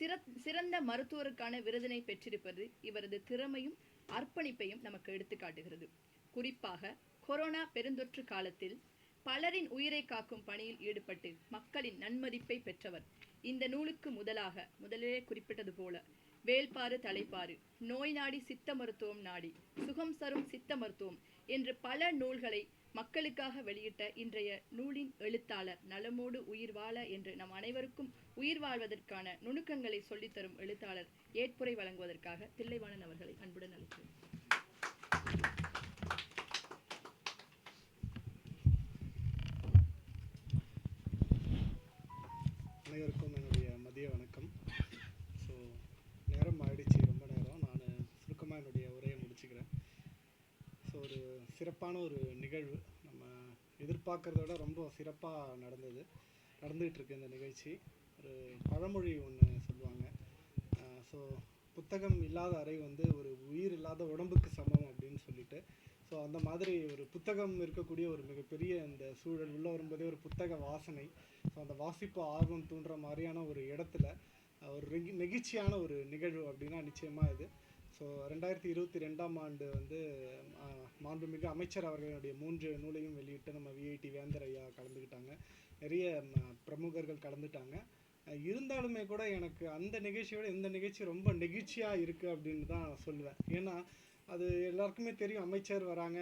சிறந்த மருத்துவருக்கான விருதினை பெற்றிருப்பது இவரது திறமையும் அர்ப்பணிப்பையும் நமக்கு எடுத்துக்காட்டுகிறது. குறிப்பாக கொரோனா பெருந்தொற்று காலத்தில் பலரின் உயிரை காக்கும் பணியில் ஈடுபட்டு மக்களின் நன்மதிப்பை பெற்றவர். இந்த நூலுக்கு முதலிலே குறிப்பிட்டது போல வேள்பாறு தலைப்பாறு, நோய் நாடி சித்த மருத்துவம் நாடி, சுகம் சரும் சித்த மருத்துவம் என்று பல நூல்களை மக்களுக்காக வெளியிட்ட இன்றைய நூலின் எழுத்தாளர், நலமோடு உயிர் வாழ என்று நம் அனைவருக்கும் உயிர் வாழ்வதற்கான நுணுக்கங்களை சொல்லித்தரும் எழுத்தாளர் ஏற்புரை வழங்குவதற்காக தில்லைவாணன் அவர்களை அன்புடன் அழைக்கிறேன். அனைவருக்கும் என்னுடைய மதிய வணக்கம். ஸோ நேரம் ஆயிடுச்சு, ரொம்ப நேரம். நான் சுருக்கமாக என்னுடைய உரையை முடிச்சுக்கிறேன். ஸோ ஒரு சிறப்பான ஒரு நிகழ்வு, நம்ம எதிர்பார்க்குறத விட ரொம்ப சிறப்பாக நடந்துகிட்ருக்கு இந்த நிகழ்ச்சி. ஒரு பழமொழி ஒன்று சொல்லுவாங்க, ஸோ புத்தகம் இல்லாத அறை வந்து ஒரு உயிர் இல்லாத உடம்புக்கு சமம் அப்படின்னு சொல்லிட்டு. ஸோ அந்த மாதிரி ஒரு புத்தகம் இருக்கக்கூடிய ஒரு மிகப்பெரிய இந்த சூழல் உள்ளே வரும்போதே ஒரு புத்தக வாசனை, ஸோ அந்த வாசிப்பு ஆர்வம் தூண்டுற மாதிரியான ஒரு இடத்துல ஒரு நெகிழ்ச்சியான ஒரு நிகழ்வு அப்படின்னா நிச்சயமாக இது. ஸோ 2022 ஆண்டு வந்து மாண்புமிகு அமைச்சர் அவர்களுடைய 3 நூலையும் வெளியிட்டு நம்ம விஐடி வேந்தர் ஐயா கலந்துக்கிட்டாங்க, நிறைய பிரமுகர்கள் கலந்துட்டாங்க. இருந்தாலுமே கூட எனக்கு அந்த நிகழ்ச்சியோட இந்த நிகழ்ச்சி ரொம்ப நெகிழ்ச்சியாக இருக்குது அப்படின்னு தான் சொல்லுவேன். ஏன்னா அது எல்லாருக்குமே தெரியும், அமைச்சர் வராங்க,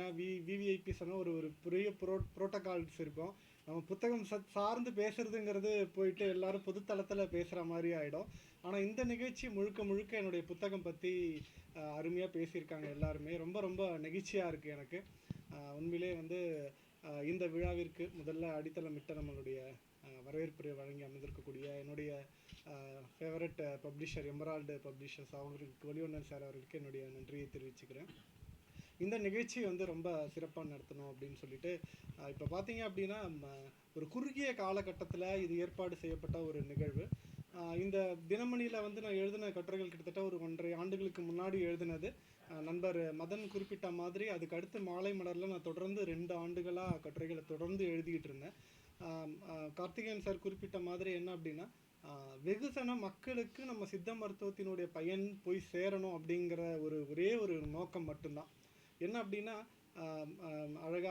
விவிஐபி சொன்னால் ஒரு பெரிய புரோட்டோகால்ஸ் இருக்கும். நம்ம புத்தகம் சார்ந்து பேசுகிறதுங்கிறது போயிட்டு எல்லோரும் பொதுத்தளத்தில் பேசுகிற மாதிரி ஆகிடும். ஆனால் இந்த நிகழ்ச்சி முழுக்க என்னுடைய புத்தகம் பற்றி அருமையாக பேசியிருக்காங்க எல்லாருமே. ரொம்ப ரொம்ப நெகிழ்ச்சியாக இருக்குது எனக்கு. உண்மையிலே வந்து இந்த விழாவிற்கு முதல்ல அடித்தளமிட்ட நம்மளுடைய வரவேற்பு வழங்கி அமைந்திருக்கக்கூடிய என்னுடைய ஃபேவரட் பப்ளிஷர் எமரால்டு பப்ளிஷர்ஸ் அவங்களுக்கு ஒளிவண்ணன் சார் அவர்களுக்கு என்னுடைய நன்றியை தெரிவிச்சுக்கிறேன். இந்த நிகழ்ச்சி வந்து ரொம்ப சிறப்பாக நடத்தணும் அப்படின்னு சொல்லிட்டு இப்போ பார்த்தீங்க அப்படின்னா ஒரு குறுகிய காலகட்டத்தில் இது ஏற்பாடு செய்யப்பட்ட ஒரு நிகழ்வு. இந்த தினமணியில் வந்து நான் எழுதின கட்டுரைகள் கிட்டத்தட்ட ஒரு 1.5 ஆண்டுகளுக்கு முன்னாடி எழுதினது. நண்பர் மதன் குறிப்பிட்ட மாதிரி அதுக்கு அடுத்து மாலை மலரில் நான் தொடர்ந்து 2 ஆண்டுகளாக கட்டுரைகளை தொடர்ந்து எழுதிக்கிட்டு இருந்தேன். கார்த்திகேயன் சார் குறிப்பிட்ட மாதிரி என்ன அப்படின்னா, வெகுசன மக்களுக்கு நம்ம சித்த மருத்துவத்தினுடைய பயன் போய் சேரணும் அப்படிங்கிற ஒரே ஒரு நோக்கம் மட்டும்தான். என்ன அப்படின்னா,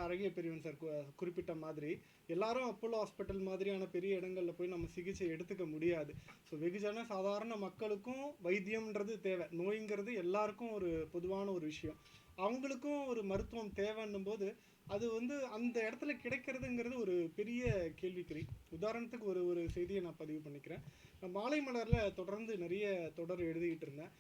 அழகிய பெரியவன் சார் குறிப்பிட்ட மாதிரி எல்லாரும் அப்போலோ ஹாஸ்பிட்டல் மாதிரியான பெரிய இடங்களில் போய் நம்ம சிகிச்சை எடுத்துக்க முடியாது. ஸோ வெகுஜன சாதாரண மக்களுக்கும் வைத்தியம்ன்றது தேவை. நோய்ங்கிறது எல்லாருக்கும் ஒரு பொதுவான ஒரு விஷயம். அவங்களுக்கும் ஒரு மருத்துவம் தேவைன்னும் போது அது வந்து அந்த இடத்துல கிடைக்கிறதுங்கிறது ஒரு பெரிய கேள்விக்குறி. உதாரணத்துக்கு ஒரு செய்தியை நான் பதிவு பண்ணிக்கிறேன். மாலை மலரில் தொடர்ந்து நிறைய தொடர் எழுதிக்கிட்டு இருந்தேன்.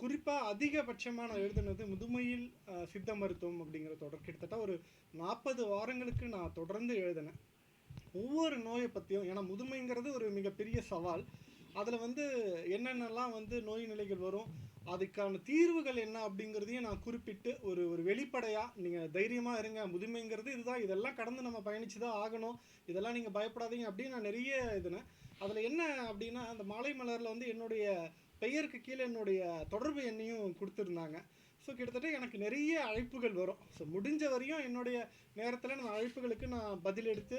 குறிப்பாக அதிகபட்சமாக நான் எழுதுனது முதுமையில் சித்த மருத்துவம் அப்படிங்கிற தொடர். கிட்டத்தட்ட ஒரு 40 வாரங்களுக்கு நான் தொடர்ந்து எழுதினேன், ஒவ்வொரு நோயை பற்றியும். ஏன்னா முதுமைங்கிறது ஒரு மிகப்பெரிய சவால். அதில் வந்து என்னென்னலாம் வந்து நோய் நிலைகள் வரும், அதுக்கான தீர்வுகள் என்ன அப்படிங்கிறதையும் நான் குறிப்பிட்டு ஒரு வெளிப்படையாக நீங்கள் தைரியமாக இருங்க, முதுமைங்கிறது இதுதான், இதெல்லாம் கடந்து நம்ம பயணித்து தான் ஆகணும், இதெல்லாம் நீங்கள் பயப்படாதீங்க அப்படின்னு நான் நிறைய இதுனேன். அதில் என்ன அப்படின்னா, அந்த மாலை மலரில் வந்து என்னுடைய பெயருக்கு கீழே என்னுடைய தொடர்பு எண்ணையும் கொடுத்துருந்தாங்க. ஸோ கிட்டத்தட்ட எனக்கு நிறைய அழைப்புகள் வரும். ஸோ முடிஞ்ச வரையும் என்னுடைய நேரத்தில் நான் அழைப்புகளுக்கு நான் பதில் எடுத்து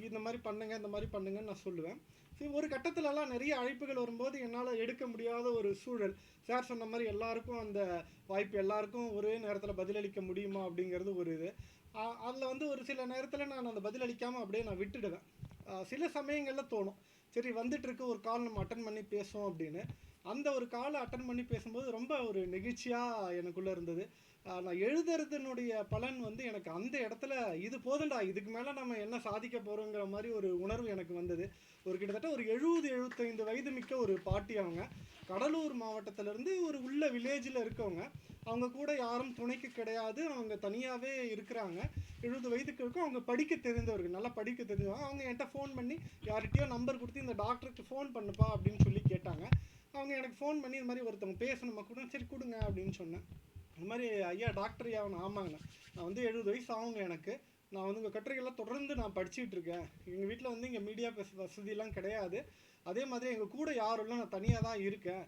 இந்த மாதிரி பண்ணுங்கன்னு நான் சொல்லுவேன். ஸோ ஒரு கட்டத்திலலாம் நிறைய அழைப்புகள் வரும்போது என்னால் எடுக்க முடியாத ஒரு சூழல். சார் சொன்ன மாதிரி எல்லாருக்கும் அந்த வாய்ப்பு, எல்லாருக்கும் ஒரே நேரத்தில் பதிலளிக்க முடியுமா அப்படிங்கிறது ஒரு இது. அதில் வந்து ஒரு சில நேரத்தில் நான் அந்த பதிலளிக்காமல் அப்படியே நான் விட்டுடுவேன். சில சமயங்களில் தோணும், சரி வந்துட்டுருக்கு ஒரு கால் நம்ம அட்டன் பண்ணி பேசுவோம் அப்படின்னு. அந்த ஒரு காலை அட்டன் பண்ணி பேசும்போது ரொம்ப ஒரு நெகிழ்ச்சியாக எனக்குள்ளே இருந்தது. நான் எழுதுறதுனுடைய பலன் வந்து எனக்கு அந்த இடத்துல இது போதுண்டா, இதுக்கு மேலே நம்ம என்ன சாதிக்க போகிறோங்கிற மாதிரி ஒரு உணர்வு எனக்கு வந்தது. கிட்டத்தட்ட ஒரு 70-75 வயது மிக்க ஒரு பாட்டி. அவங்க கடலூர் மாவட்டத்திலேருந்து ஒரு உள்ள வில்லேஜில் இருக்கவங்க. அவங்க கூட யாரும் துணைக்கு கிடையாது, அவங்க தனியாகவே இருக்கிறாங்க. 70 வயதுக்கு இருக்கும். அவங்க படிக்க தெரிந்தவர்கள், நல்லா படிக்க தெரிஞ்சவங்க. அவங்க என்கிட்ட ஃபோன் பண்ணி யார்கிட்டயோ நம்பர் கொடுத்து இந்த டாக்டருக்கு ஃபோன் பண்ணுப்பா அப்படின்னு சொல்லி கேட்டாங்க. அவங்க எனக்கு ஃபோன் பண்ணி இது மாதிரி ஒருத்தவங்க பேசணுமா கூட, சரி கொடுங்க அப்படின்னு சொன்னேன். இந்த மாதிரி ஐயா டாக்டர் ஐயா ஆமாங்கண்ணா, நான் வந்து 70 வயசு ஆகுங்க எனக்கு. நான் வந்து உங்கள் கட்டுரைகள்லாம் தொடர்ந்து நான் படிச்சுட்டு இருக்கேன். எங்கள் வீட்டில் வந்து இங்கே மீடியா வசதியெலாம் கிடையாது. அதே மாதிரி எங்கள் கூட யாரும் இல்லை, நான் தனியாக தான் இருக்கேன்.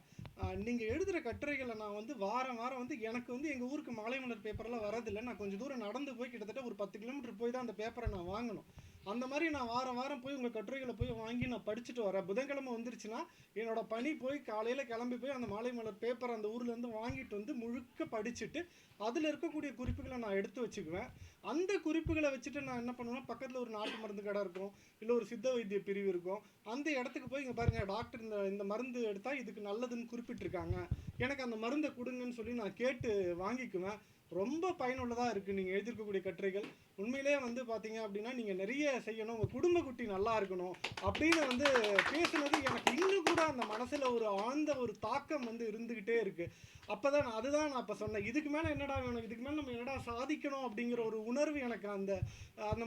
நீங்கள் எழுதுகிற கட்டுரைகளை நான் வந்து வாரம் வந்து எனக்கு வந்து எங்கள் ஊருக்கு மாலை மலர் பேப்பரெல்லாம் வரதில்லை. நான் கொஞ்சம் தூரம் நடந்து போய் கிட்டத்தட்ட ஒரு 10 கிலோமீட்டர் போய் தான் அந்த பேப்பரை நான் வாங்கணும். அந்த மாதிரி நான் வாரம் வாரம் போய் உங்கள் கட்டுரைகளை போய் வாங்கி நான் படிச்சுட்டு வரேன். புதன்கிழமை வந்துருச்சுன்னா என்னோட பணி போய் காலையில் கிளம்பி போய் அந்த மாலை மலர் பேப்பர் அந்த ஊர்லேருந்து வாங்கிட்டு வந்து முழுக்க படிச்சுட்டு அதில் இருக்கக்கூடிய குறிப்புகளை நான் எடுத்து வச்சுக்குவேன். அந்த குறிப்புகளை வச்சுட்டு நான் என்ன பண்ணுவேன்னா, பக்கத்தில் ஒரு நாட்டு மருந்து கடை இருக்கும், இல்லை ஒரு சித்த வைத்திய பிரிவு இருக்கும். அந்த இடத்துக்கு போய் இங்கே பாருங்கள் டாக்டர் இந்த மருந்து எடுத்தால் இதுக்கு நல்லதுன்னு குறிப்பிட்டிருக்காங்க, எனக்கு அந்த மருந்தை கொடுங்கன்னு சொல்லி நான் கேட்டு வாங்கிக்குவேன். ரொம்ப பயனுள்ளதாக இருக்குது நீங்கள் எழுதியிருக்கக்கூடிய கட்டுரைகள். உண்மையிலே வந்து பார்த்தீங்க அப்படின்னா நீங்கள் நிறைய செய்யணும், உங்கள் குடும்ப குட்டி நல்லா இருக்கணும் அப்படின்னு வந்து பேசுனது எனக்கு இன்னும் கூட அந்த மனசில் ஒரு ஆழ்ந்த ஒரு தாக்கம் வந்து இருந்துக்கிட்டே இருக்குது. அப்போ அதுதான் நான் இப்போ சொன்னேன், இதுக்கு மேலே என்னடா வேணும், இதுக்கு மேலே நம்ம என்னடா சாதிக்கணும் அப்படிங்கிற ஒரு உணர்வு எனக்கு அந்த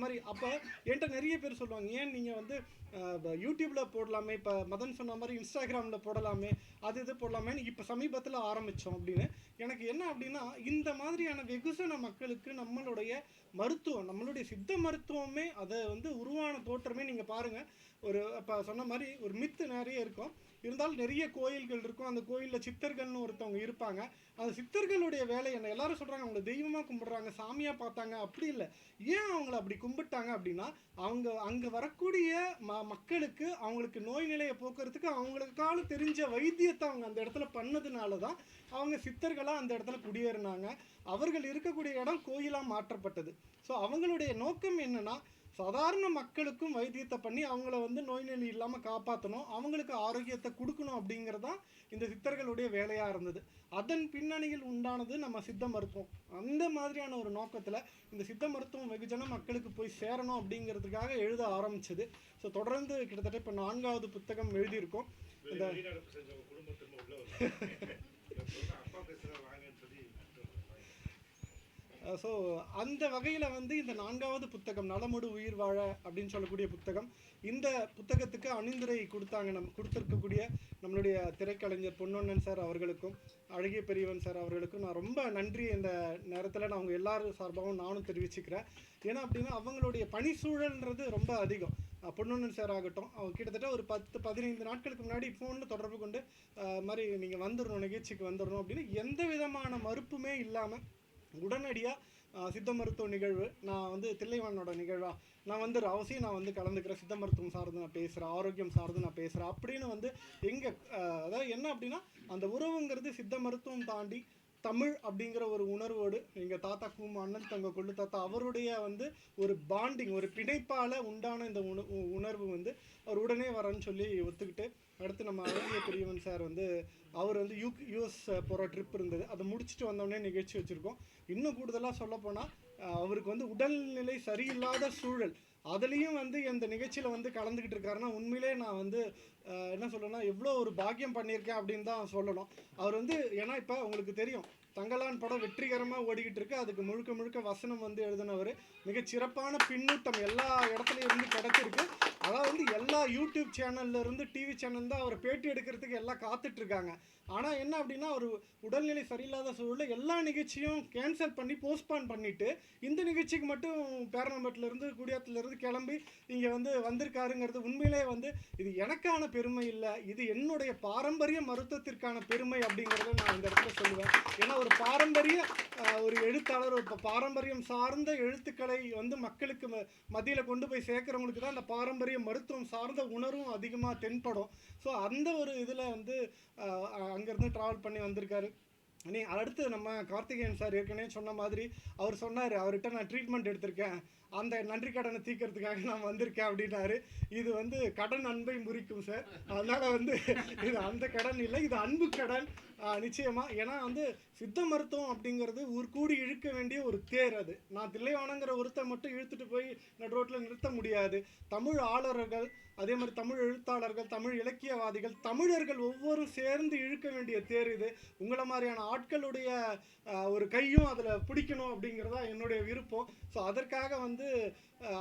மாதிரி. அப்போ என்கிட்ட நிறைய பேர் சொல்லுவாங்க, ஏன் நீங்கள் வந்து யூடியூப்பில் போடலாமே, இப்போ மதன் சொன்ன மாதிரி இன்ஸ்டாகிராமில் போடலாமே, இது போடலாமேன்னு இப்போ சமீபத்தில் ஆரம்பித்தோம் அப்படின்னு. எனக்கு என்ன அப்படின்னா, இந்த மாதிரியான வெகுசன மக்களுக்கு நம்மளுடைய மருத்துவம், நம்மளுடைய சித்த மருத்துவமே அதை வந்து உருவான தோற்றமே நீங்கள் பாருங்கள். ஒரு இப்போ சொன்ன மாதிரி ஒரு மித்து நிறைய இருக்கும், இருந்தாலும் நிறைய கோயில்கள் இருக்கும். அந்த கோயிலில் சித்தர்கள்னு ஒருத்தவங்க இருப்பாங்க. அந்த சித்தர்களுடைய வேலை என்ன, எல்லாரும் சொல்கிறாங்க அவங்கள தெய்வமாக கும்பிட்றாங்க, சாமியாக பார்த்தாங்க. அப்படி இல்லை. ஏன் அவங்கள அப்படி கும்பிட்டாங்க அப்படின்னா, அவங்க அங்கே வரக்கூடிய மக்களுக்கு அவங்களுக்கு நோய் நிலையை போக்குறதுக்கு அவங்களுக்கான தெரிஞ்ச வைத்தியத்தை அவங்க அந்த இடத்துல பண்ணதுனால தான் அவங்க சித்தர்களாக அந்த இடத்துல குடியேறினாங்க. அவர்கள் இருக்கக்கூடிய இடம் கோயிலாக மாற்றப்பட்டது. ஸோ அவங்களுடைய நோக்கம் என்னன்னா, சாதாரண மக்களுக்கும் வைத்தியத்தை பண்ணி அவங்கள வந்து நோய் நொடி இல்லாமல் காப்பாற்றணும், அவங்களுக்கு ஆரோக்கியத்தை கொடுக்கணும் அப்படிங்கிறதான் இந்த சித்தர்களுடைய வேலையாக இருந்தது. அதன் பின்னணியில் உண்டானது நம்ம சித்த மருத்துவம். அந்த மாதிரியான ஒரு நோக்கத்தில் இந்த சித்த மருத்துவம் வெகுஜன மக்களுக்கு போய் சேரணும் அப்படிங்கிறதுக்காக எழுத ஆரம்பிச்சது. ஸோ தொடர்ந்து கிட்டத்தட்ட இப்போ 4வது புத்தகம் எழுதியிருக்கோம். இந்த ஸோ அந்த வகையில் வந்து இந்த 4வது புத்தகம் நலமோடு உயிர் வாழ அப்படின்னு சொல்லக்கூடிய புத்தகம். இந்த புத்தகத்துக்கு அணிந்துரை கொடுத்துருக்கக்கூடிய நம்மளுடைய திரைக்கலைஞர் பொன்னொன்னன் சார் அவர்களுக்கும் அழகிய பெரியவன் சார் அவர்களுக்கும் நான் ரொம்ப நன்றி இந்த நேரத்தில் நான் அவங்க எல்லாரும் சார்பாகவும் நானும் தெரிவிச்சுக்கிறேன். ஏன்னா அப்படின்னா அவங்களுடைய பணிச்சூழல்ன்றது ரொம்ப அதிகம். பொன்னொன்னன் சார் ஆகட்டும், அவங்க கிட்டத்தட்ட ஒரு 10-15 நாட்களுக்கு முன்னாடி ஃபோனில் தொடர்பு கொண்டு மாதிரி நீங்கள் வந்துடணும், நிகழ்ச்சிக்கு வந்துடணும் அப்படின்னு எந்த விதமான மறுப்புமே இல்லாமல் உடனடியாக சித்த மருத்துவ நிகழ்வு, நான் வந்து தில்லைவானோட நிகழ்வா நான் வந்து அவசியம் நான் வந்து கலந்துக்கிறேன், சித்த மருத்துவம் சார்ந்து நான் பேசுகிறேன், ஆரோக்கியம் சார்ந்து நான் பேசுகிறேன் அப்படின்னு வந்து அதாவது என்ன அப்படின்னா, அந்த உறவுங்கிறது சித்த மருத்துவம் தாண்டி தமிழ் அப்படிங்கிற ஒரு உணர்வோடு எங்கள் தாத்தா அண்ணன் தங்க கொள்ளு தாத்தா அவருடைய வந்து ஒரு பாண்டிங், ஒரு பிணைப்பால் உண்டான இந்த உணர்வு வந்து அவர் உடனே வரேன்னு சொல்லி ஒத்துக்கிட்டு, அடுத்து நம்ம அழகிய பெரியவன் சார் வந்து அவர் வந்து யூஎஸ் போகிற ட்ரிப் இருந்தது, அதை முடிச்சுட்டு வந்தோடனே நிகழ்ச்சி வச்சுருக்கோம். இன்னும் கூடுதலாக சொல்லப்போனால் அவருக்கு வந்து உடல்நிலை சரியில்லாத சூழல், அதுலேயும் வந்து இந்த நிகழ்ச்சியில் வந்து கலந்துக்கிட்டு இருக்காருன்னா உண்மையிலே நான் வந்து என்ன சொல்லணும்னா எவ்வளோ ஒரு பாக்கியம் பண்ணியிருக்கேன் அப்படின்னு தான் சொல்லணும். அவர் வந்து ஏன்னா இப்போ உங்களுக்கு தெரியும், தங்கலான் படம் வெற்றிகரமாக ஓடிக்கிட்டு இருக்கு, அதுக்கு முழுக்க வசனம் வந்து எழுதினவர், மிகச்சிறப்பான பின்னூட்டம் எல்லா இடத்துலையும் இருந்து கிடச்சிருக்கு. அதாவது வந்து எல்லா யூடியூப் சேனல்லேருந்து டிவி சேனல் தான் அவரை பேட்டி எடுக்கிறதுக்கு எல்லாம் காத்துட்ருக்காங்க. ஆனால் என்ன அப்படின்னா, அவர் உடல்நிலை சரியில்லாத சூழலில் எல்லா நிகழ்ச்சியும் கேன்சல் பண்ணி போஸ்ட்பான் பண்ணிவிட்டு இந்த நிகழ்ச்சிக்கு மட்டும் பேரணம்பட்டிலேருந்து குடியாத்துலேருந்து கிளம்பி இங்கே வந்து வந்திருக்காருங்கிறது உண்மையிலே வந்து இது எனக்கான பெருமை இல்லை, இது என்னுடைய பாரம்பரிய மருத்துவத்திற்கான பெருமை அப்படிங்கிறத நான் இந்த இடத்துல சொல்லுவேன். ஏன்னா ஒரு பாரம்பரிய ஒரு எழுத்தாளர், ஒரு பாரம்பரியம் சார்ந்த எழுத்துக்களை வந்து மக்களுக்கு மத்தியில் கொண்டு போய் சேர்க்குறவங்களுக்கு தான் அந்த பாரம்பரிய மருத்துவம் சார்ந்த உணர்வும் அதிகமாக தென்படும். ஸோ அந்த ஒரு இதில் வந்து அங்கேருந்து ட்ராவல் பண்ணி வந்திருக்காரு. அடுத்து நம்ம கார்த்திகேயன் சார் ஏற்கனவே சொன்ன மாதிரி அவர் சொன்னார், அவர்கிட்ட நான் ட்ரீட்மெண்ட் எடுத்திருக்கேன், அந்த நன்றி கடனை தீர்க்கறதுக்காக நான் வந்திருக்கேன் அப்படின்னாரு. இது வந்து கடன் அன்பை முறிக்கும் சார், அதனால் வந்து இது அந்த கடன் இல்லை, இது அன்பு கடன் நிச்சயமாக. ஏன்னா வந்து சித்த மருத்துவம் அப்படிங்கிறது கூடி இழுக்க வேண்டிய ஒரு தேர். அது நான் தில்லைவானங்கிற ஒருத்தர் மட்டும் இழுத்துட்டு போய் நடு ரோட்டில் நிறுத்த முடியாது. தமிழ் ஆளுநர்கள், அதே மாதிரி தமிழ் எழுத்தாளர்கள், தமிழ் இலக்கியவாதிகள், தமிழர்கள் ஒவ்வொரும் சேர்ந்து இழுக்க வேண்டிய தேர் இது. உங்களை மாதிரியான ஆட்களுடைய ஒரு கையும் அதில் பிடிக்கணும் அப்படிங்கிறதா என்னுடைய விருப்பம். ஸோ அதற்காக வந்து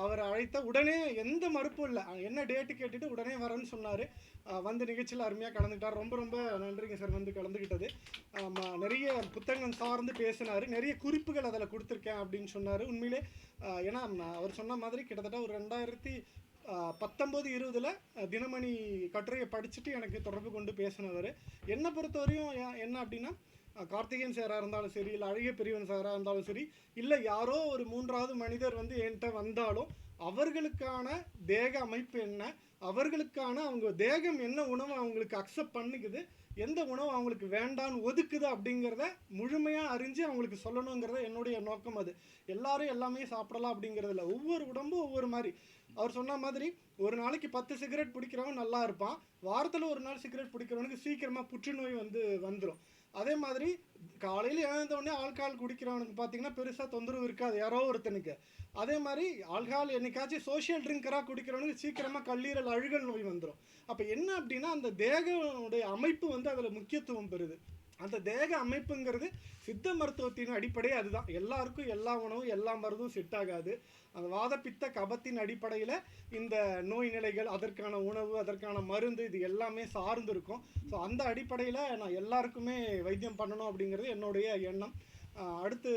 அவரை அழைத்த உடனே எந்த மறுப்பும் இல்லை, என்ன டேட்டு கேட்டுட்டு உடனே வரேன்னு சொன்னார். வந்து நிகழ்ச்சியில் அருமையாக கலந்துக்கிட்டார். ரொம்ப நன்றிங்க சார் வந்து கலந்துக்கிட்டது. நிறைய புத்தகம் சார்ந்து பேசினார், நிறைய குறிப்புகள் அதில் கொடுத்துருக்கேன் அப்படின்னு சொன்னார். உண்மையிலே ஏன்னா அவர் சொன்ன மாதிரி கிட்டத்தட்ட ஒரு 2019-20 தினமணி கட்டுரையை படிச்சுட்டு எனக்கு தொடர்பு கொண்டு பேசினவர். என்னை பொறுத்தவரையும் என்ன அப்படின்னா, கார்த்திகேயன் சாராக இருந்தாலும் சரி, இல்லை அழகிய பெரியவன் சாராக இருந்தாலும் சரி, இல்லை யாரோ ஒரு 3வது மனிதர் வந்து என்கிட்ட வந்தாலும் அவர்களுக்கான தேக அமைப்பு என்ன, அவர்களுக்கான அவங்க தேகம் என்ன உணவு அவங்களுக்கு அக்செப்ட் பண்ணிக்குது, எந்த உணவு அவங்களுக்கு வேண்டான்னு ஒதுக்குது அப்படிங்கிறத முழுமையாக அறிஞ்சு அவங்களுக்கு சொல்லணுங்கிறத என்னுடைய நோக்கம். அது எல்லாரும் எல்லாமே சாப்பிடலாம் அப்படிங்கிறதுல ஒவ்வொரு உடம்பும் ஒவ்வொரு மாதிரி. அவர் சொன்ன மாதிரி ஒரு நாளைக்கு 10 சிகரெட் பிடிக்கிறவன் நல்லா இருப்பான், வாரத்தில் ஒரு நாள் சிகரெட் பிடிக்கிறவனுக்கு சீக்கிரமாக புற்றுநோய் வந்துடும். அதே மாதிரி காலையில் எழுந்தவுடனே ஆல்கஹால் குடிக்கிறவனுக்கு பார்த்தீங்கன்னா பெருசாக தொந்தரவு இருக்காது யாரோ ஒருத்தனுக்கு. அதே மாதிரி ஆல்கஹால் என்னைக்காச்சும் சோஷியல் ட்ரிங்கராக குடிக்கிறவனுக்கு சீக்கிரமாக கல்லீரல் அழுகல் நோய் வந்துடும். அப்போ என்ன அப்படின்னா அந்த தேகனுடைய அமைப்பு வந்து அதில் முக்கியத்துவம் பெறுது. அந்த தேக அமைப்புங்கிறது சித்த மருத்துவத்தின் அடிப்படை அதுதான். எல்லாருக்கும் எல்லா உணவும் எல்லா மருந்தும் செட் ஆகாது. அந்த வாதப்பித்த கபத்தின் அடிப்படையில் இந்த நோய் நிலைகள், அதற்கான உணவு, அதற்கான மருந்து, இது எல்லாமே சார்ந்து இருக்கும். ஸோ அந்த அடிப்படையில் நான் எல்லாருக்குமே வைத்தியம் பண்ணணும் அப்படிங்கிறது என்னுடைய எண்ணம். அடுத்து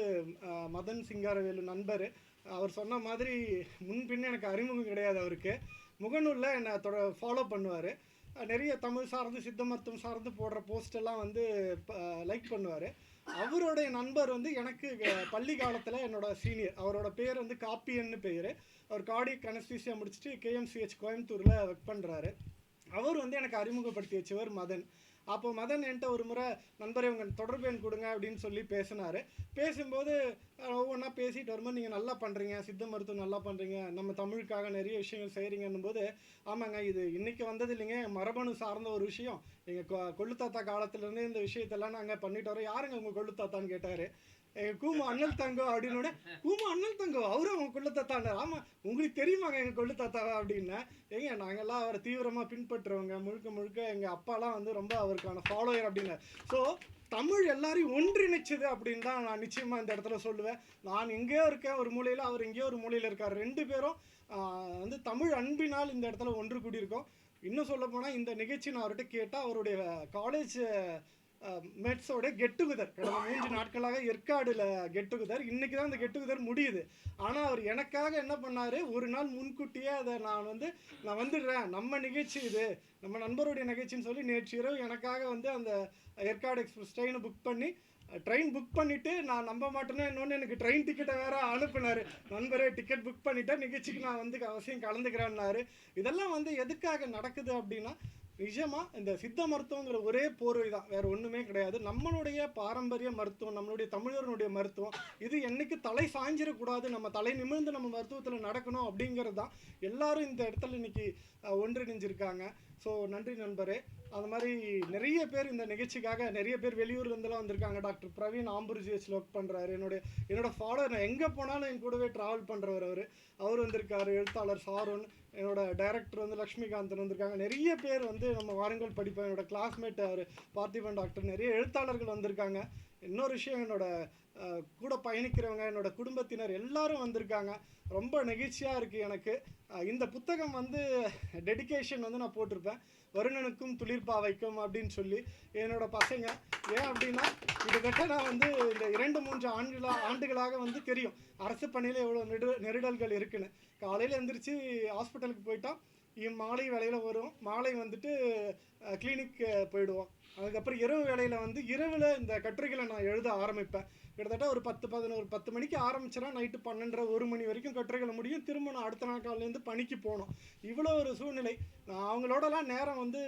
மதன் சிங்காரவேலு நண்பர், அவர் சொன்ன மாதிரி முன்பின்ன எனக்கு அறிமுகம் கிடையாது. அவருக்கு முகநூலில் என்னை ஃபாலோ பண்ணுவார். நிறைய தமிழ் சார்ந்து சித்த மருத்துவம் சார்ந்து போடுற போஸ்டெல்லாம் வந்து லைக் பண்ணுவார். அவருடைய நண்பர் வந்து எனக்கு பள்ளி காலத்தில் என்னோட சீனியர். அவரோட பேர் வந்து காப்பியன்னு பேர். அவர் கார்டியக் அனஸ்தீசியா முடிச்சுட்டு KMCH கோயம்புத்தூரில் ஒர்க் பண்ணுறாரு. அவர் வந்து எனக்கு அறிமுகப்படுத்தி வச்சவர் மதன். அப்போ மதன் என்கிட்ட ஒரு முறை நண்பரை உங்கள் தொடர்பு எண் கொடுங்க அப்படின்னு சொல்லி பேசினார். பேசும்போது ஒவ்வொன்றா பேசிட்டு வரும்போது நீங்கள் நல்லா பண்ணுறீங்க, சித்த மருத்துவம் நல்லா பண்ணுறீங்க, நம்ம தமிழுக்காக நிறைய விஷயங்கள் செய்கிறீங்கன்னும் போது, ஆமாங்க இது இன்றைக்கி வந்தது இல்லைங்க, மரபணு சார்ந்த ஒரு விஷயம். எங்கள் கொள்ளுத்தாத்தா காலத்துலேருந்து இந்த விஷயத்தெல்லாம் நாங்கள் பண்ணிட்டு வரோம். யாருங்க உங்கள் கொள்ளுத்தாத்தான்னு கேட்டார். எங்கள் கூமு அண்ணல் தங்கோ அப்படின்னு. கூமு அண்ணல் தங்கோ அவரும் அவங்க கொள்ளுத்தாத்தான்னு. ஆமாம் உங்களுக்கு தெரியுமாங்க எங்கள் கொள்ளுத்தாத்தாவா அப்படின்னா. ஏங்க நாங்கள்லாம் அவரை தீவிரமாக பின்பற்றுறவங்க, முழுக்க முழுக்க எங்கள் அப்பாலாம் வந்து ரொம்ப அவருக்கான ஃபாலோயர் அப்படின்னு. ஸோ தமிழ் எல்லாரையும் ஒன்றிணைச்சது அப்படின்னு தான் நான் நிச்சயமாக இந்த இடத்துல சொல்லுவேன். நான் எங்கேயோ இருக்கேன் ஒரு மூலையில், அவர் எங்கேயோ ஒரு மூலையில் இருக்கார். 2 பேரும் வந்து தமிழ் அன்பினால் இந்த இடத்துல ஒன்று கூடியிருக்கோம். இன்னும் சொல்ல போனால் இந்த நிகழ்ச்சி நான் அவர்கிட்ட கேட்டால் அவருடைய காலேஜ் மெட்ஸோட கெட் டுகெதர் கடந்த 3 நாட்களாக ஏற்காடுல கெட் டுகெதர், இன்னைக்கு தான் அந்த கெட் டுகெதர் முடியுது. ஆனால் அவர் எனக்காக என்ன பண்ணார், ஒரு நாள் முன்கூட்டியே அதை நான் வந்துடுறேன், நம்ம நிகழ்ச்சி இது, நம்ம நண்பருடைய நிகழ்ச்சின்னு சொல்லி நேற்று இரவு எனக்காக வந்து அந்த ஏற்காடு எக்ஸ்பிரஸ் ட்ரெயினை புக் பண்ணி ட்ரெயின் புக் பண்ணிவிட்டு நான் நம்ப மாட்டேன்னா இன்னொன்று எனக்கு ட்ரெயின் டிக்கெட்டை வேறு அனுப்புனார். நண்பரே டிக்கெட் புக் பண்ணிவிட்டேன், நிகழ்ச்சிக்கு நான் வந்து அவசியம் கலந்துக்கிறேன்னாரு. இதெல்லாம் வந்து எதுக்காக நடக்குது அப்படின்னா நிஜமாக இந்த சித்த மருத்துவங்கிற ஒரே போர்வை தான், வேறு ஒன்றுமே கிடையாது. நம்மளுடைய பாரம்பரிய மருத்துவம், நம்மளுடைய தமிழர்களுடைய மருத்துவம், இது என்றைக்கு தலை சாய்ஞ்சிடக்கூடாது, நம்ம தலை நிமிர்ந்து நம்ம மருத்துவத்தில் நடக்கணும் அப்படிங்கிறது தான் எல்லாரும் இந்த இடத்துல இன்னைக்கு ஒன்றிணைஞ்சிருக்காங்க. ஸோ நன்றி நண்பரே. அது மாதிரி நிறைய பேர் இந்த நிகழ்ச்சிக்காக நிறைய பேர் வெளியூர்லேருந்துலாம் வந்திருக்காங்க. டாக்டர் பிரவீன் ஆம்பூர்ஜிஹெச்சில் ஒர்க் பண்ணுறாரு. என்னோட ஃபாலோவர், நான் எங்கே போனாலும் என் கூடவே ட்ராவல் பண்ணுறவர் அவர் வந்திருக்காரு. எழுத்தாளர் சாருன், என்னோட டைரக்டர் வந்து லக்ஷ்மிகாந்தன் வந்திருக்காங்க. நிறைய பேர் வந்து நம்ம வாருங்கள் படிப்போம், என்னோட கிளாஸ்மேட் அவர் பார்த்திபன் டாக்டர், நிறைய எழுத்தாளர்கள் வந்திருக்காங்க. இன்னொரு விஷயம், என்னோட கூட பயணிக்கிறவங்க, என்னோட குடும்பத்தினர் எல்லாரும் வந்திருக்காங்க. ரொம்ப நெகிழ்ச்சியாக இருக்குது எனக்கு. இந்த புத்தகம் வந்து டெடிகேஷன் வந்து நான் போட்டிருப்பேன், வருணனுக்கும் துளிர்பாவைக்கும் அப்படின்னு சொல்லி என்னோட பசங்க. ஏன் அப்படின்னா கிட்டத்தட்ட நான் வந்து இந்த 2-3 ஆண்டுகளாக வந்து தெரியும் அரசு பணியில் எவ்வளோ நெருடல்கள் இருக்குன்னு. காலையில் எழுந்திரிச்சு ஹாஸ்பிட்டலுக்கு போயிட்டா மாலை வேலையில் வரும், மாலை வந்துட்டு கிளினிக் போயிடுவோம். அதுக்கப்புறம் இரவு வேலையில் வந்து இரவில் இந்த கட்டுரைகளை நான் எழுத ஆரம்பிப்பேன். கிட்டத்தட்ட ஒரு 10 மணிக்கு ஆரம்பிச்சேன்னா நைட்டு 12:30-1 மணி வரைக்கும் கட்டுரைகளை முடியும். திரும்ப நான் அடுத்த நாள் காலையிலேருந்து பணிக்கு போகணும். இவ்வளோ ஒரு சூழ்நிலை. நான் அவங்களோடலாம் நேரம் வந்து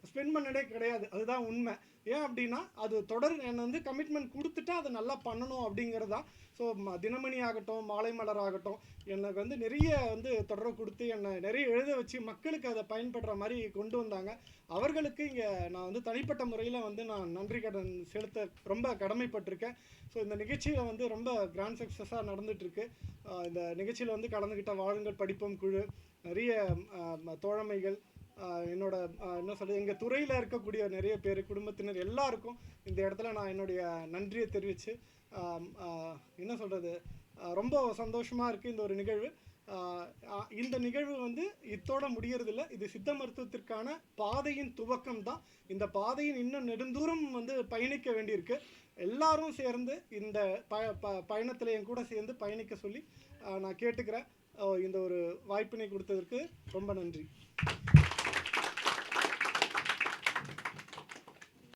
ஸ்பெண்ட் பண்ணதே கிடையாது, அதுதான் உண்மை. ஏன் அப்படின்னா அது என்னை வந்து கமிட்மெண்ட் கொடுத்துட்டா அதை நல்லா பண்ணணும் அப்படிங்கிறது தான். ஸோ தினமணி ஆகட்டும், மாலை மலர் ஆகட்டும், எனக்கு வந்து நிறைய வந்து தொடர்பு கொடுத்து என்னை நிறைய எழுத வச்சு மக்களுக்கு அதை பயன்படுற மாதிரி கொண்டு வந்தாங்க. அவர்களுக்கு இங்கே நான் வந்து தனிப்பட்ட முறையில் வந்து நான் நன்றி கடன் செலுத்த ரொம்ப கடமைப்பட்டிருக்கேன். ஸோ இந்த நிகழ்ச்சியில் வந்து ரொம்ப கிராண்ட் சக்ஸஸாக நடந்துகிட்ருக்கு. இந்த நிகழ்ச்சியில் வந்து கலந்துக்கிட்ட வாழுங்கள் படிப்போம் குழு, நிறைய தோழமைகள், என்னோட என்ன சொல்கிறது, எங்கள் துறையில் இருக்கக்கூடிய நிறைய பேர், குடும்பத்தினர் எல்லாருக்கும் இந்த இடத்துல நான் என்னுடைய நன்றியை தெரிவித்து என்ன சொல்கிறது, ரொம்ப சந்தோஷமாக இருக்குது இந்த ஒரு நிகழ்வு. இந்த நிகழ்வு வந்து இத்தோட முடியறதில்ல, இது சித்த மருத்துவத்திற்கான பாதையின் துவக்கம் தான். இந்த பாதையின் இன்னும் நெடுந்தூரம் வந்து பயணிக்க வேண்டியிருக்கு. எல்லாரும் சேர்ந்து இந்த பயணத்தில் என் கூட சேர்ந்து பயணிக்க சொல்லி நான் கேட்டுக்கிறேன். இந்த ஒரு வாய்ப்பினை கொடுத்ததற்கு ரொம்ப நன்றி.